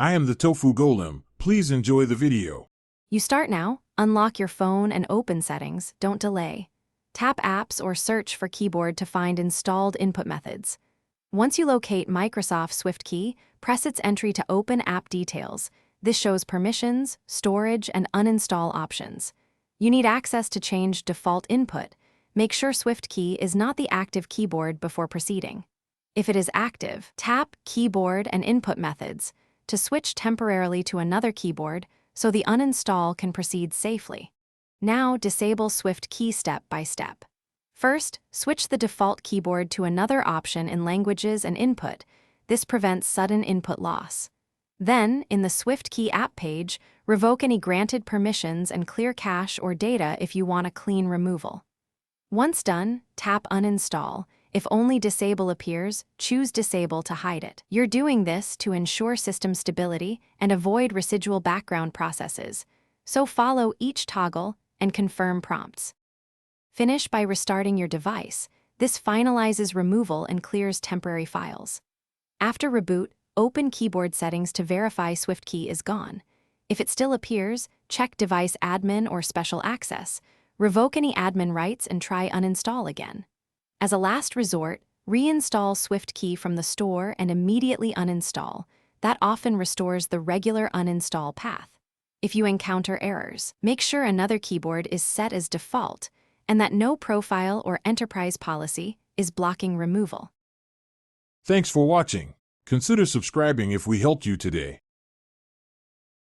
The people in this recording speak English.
I am the Tofu Golem. Please enjoy the video. You start now, unlock your phone and open Settings, don't delay. Tap Apps or search for Keyboard to find installed input methods. Once you locate Microsoft SwiftKey, press its entry to open App Details. This shows permissions, storage, and uninstall options. You need access to change default input. Make sure SwiftKey is not the active keyboard before proceeding. If it is active, tap Keyboard and Input Methods to switch temporarily to another keyboard so the uninstall can proceed safely. Now disable SwiftKey step by step. First, switch the default keyboard to another option in Languages and Input. This prevents sudden input loss. Then, in the SwiftKey app page, revoke any granted permissions and clear cache or data if you want a clean removal. Once done, tap Uninstall. If only Disable appears, choose Disable to hide it. You're doing this to ensure system stability and avoid residual background processes, so follow each toggle and confirm prompts. Finish by restarting your device. This finalizes removal and clears temporary files. After reboot, open keyboard settings to verify SwiftKey is gone. If it still appears, check Device Admin or Special Access. Revoke any admin rights and try Uninstall again. As a last resort, reinstall SwiftKey from the store and immediately uninstall. That often restores the regular uninstall path. If you encounter errors, make sure another keyboard is set as default and that no profile or enterprise policy is blocking removal. Thanks for watching. Consider subscribing if we helped you today.